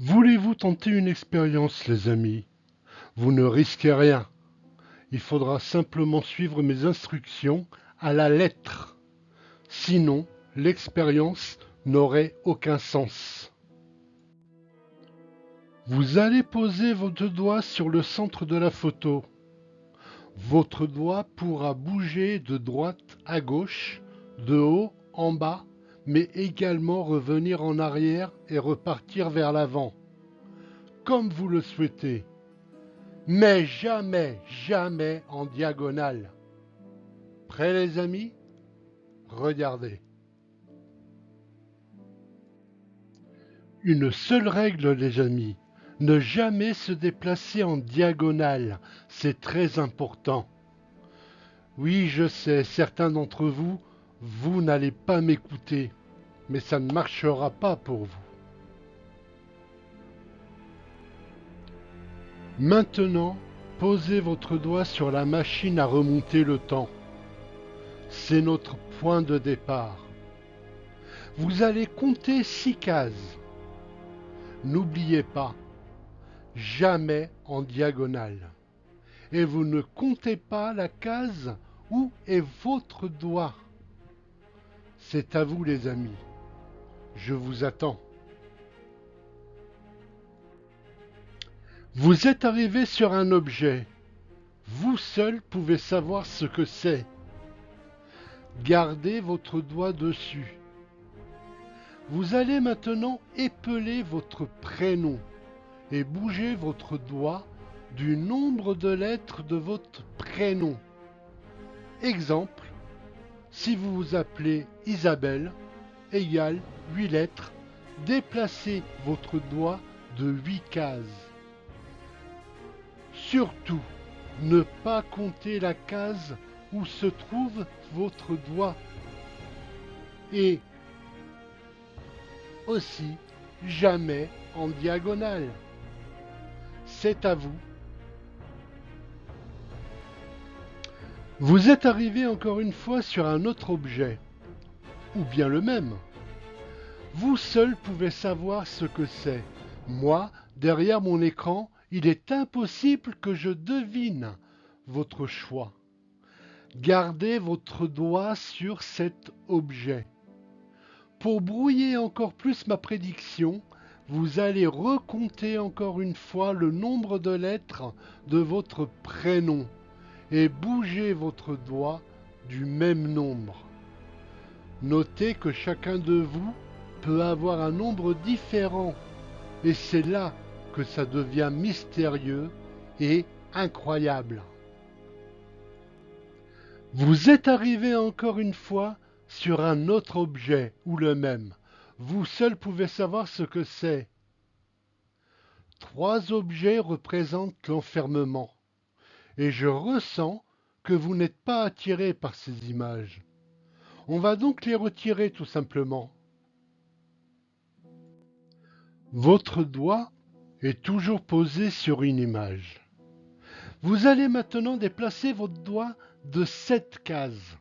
Voulez-vous tenter une expérience, les amis? Vous ne risquez rien. Il faudra simplement suivre mes instructions à la lettre. Sinon, l'expérience n'aurait aucun sens. Vous allez poser votre doigt sur le centre de la photo. Votre doigt pourra bouger de droite à gauche, de haut en bas, mais également revenir en arrière et repartir vers l'avant, comme vous le souhaitez. Mais jamais, jamais en diagonale. Prêts les amis? Regardez. Une seule règle les amis, ne jamais se déplacer en diagonale, c'est très important. Oui, je sais, certains d'entre vous, vous n'allez pas m'écouter, mais ça ne marchera pas pour vous. Maintenant, posez votre doigt sur la machine à remonter le temps. C'est notre point de départ. Vous allez compter 6 cases. N'oubliez pas, jamais en diagonale. Et vous ne comptez pas la case où est votre doigt. C'est à vous les amis. Je vous attends. Vous êtes arrivé sur un objet. Vous seul pouvez savoir ce que c'est. Gardez votre doigt dessus. Vous allez maintenant épeler votre prénom et bouger votre doigt du nombre de lettres de votre prénom. Exemple, si vous vous appelez Isabelle, égale 8 lettres, déplacez votre doigt de 8 cases. Surtout, ne pas compter la case où se trouve votre doigt. Et aussi, jamais en diagonale. C'est à vous. Vous êtes arrivé encore une fois sur un autre objet, ou bien le même. Vous seul pouvez savoir ce que c'est. Moi, derrière mon écran, il est impossible que je devine votre choix. Gardez votre doigt sur cet objet. Pour brouiller encore plus ma prédiction, vous allez recompter encore une fois le nombre de lettres de votre prénom et bouger votre doigt du même nombre. Notez que chacun de vous peut avoir un nombre différent et c'est là que ça devient mystérieux et incroyable. Vous êtes arrivé encore une fois sur un autre objet ou le même. Vous seul pouvez savoir ce que c'est. 3 objets représentent l'enfermement. Et je ressens que vous n'êtes pas attiré par ces images. On va donc les retirer tout simplement. Votre doigt est toujours posé sur une image. Vous allez maintenant déplacer votre doigt de 7 cases.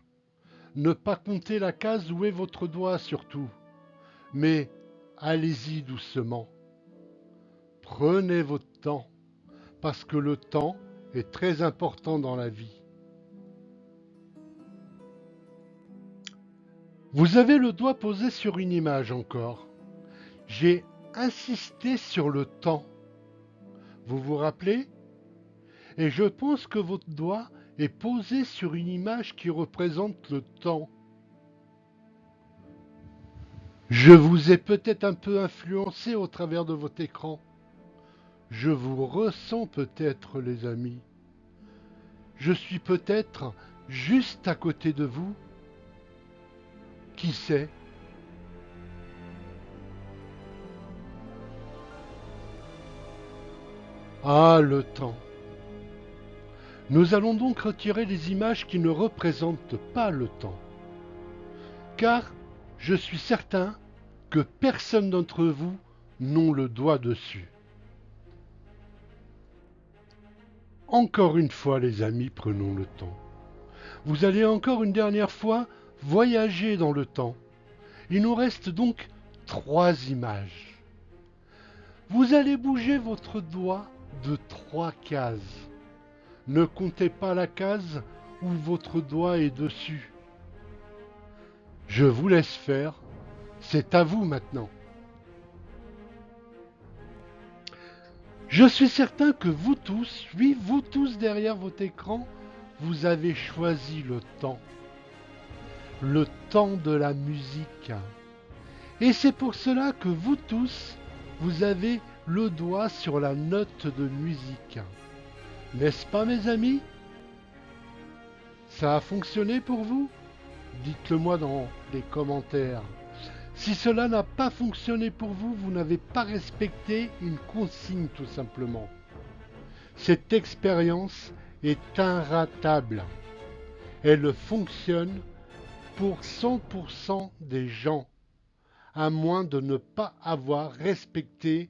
Ne pas compter la case où est votre doigt surtout. Mais allez-y doucement. Prenez votre temps, parce que le temps est très important dans la vie. Vous avez le doigt posé sur une image encore. J'ai insisté sur le temps. Vous vous rappelez? Et je pense que votre doigt est posé sur une image qui représente le temps. Je vous ai peut-être un peu influencé au travers de votre écran. Je vous ressens peut-être, les amis. Je suis peut-être juste à côté de vous. Qui sait? Ah, le temps. Nous allons donc retirer les images qui ne représentent pas le temps. Car je suis certain que personne d'entre vous n'ont le doigt dessus. Encore une fois, les amis, prenons le temps. Vous allez encore une dernière fois voyager dans le temps. Il nous reste donc 3 images. Vous allez bouger votre doigt de 3 cases. Ne comptez pas la case où votre doigt est dessus. Je vous laisse faire. C'est à vous maintenant. Je suis certain que vous tous, oui, vous tous derrière votre écran, vous avez choisi le temps. Le temps de la musique. Et c'est pour cela que vous tous, vous avez le doigt sur la note de musique. N'est-ce pas, mes amis? Ça a fonctionné pour vous? Dites-le moi dans les commentaires. Si cela n'a pas fonctionné pour vous, vous n'avez pas respecté une consigne tout simplement. Cette expérience est inratable. Elle fonctionne pour 100% des gens, à moins de ne pas avoir respecté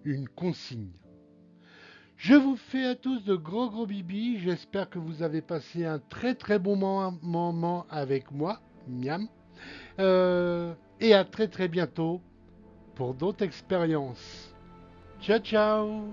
une consigne. Je vous fais à tous de gros bibis. J'espère que vous avez passé un très bon moment avec moi, miam. Et à très bientôt pour d'autres expériences. Ciao ciao.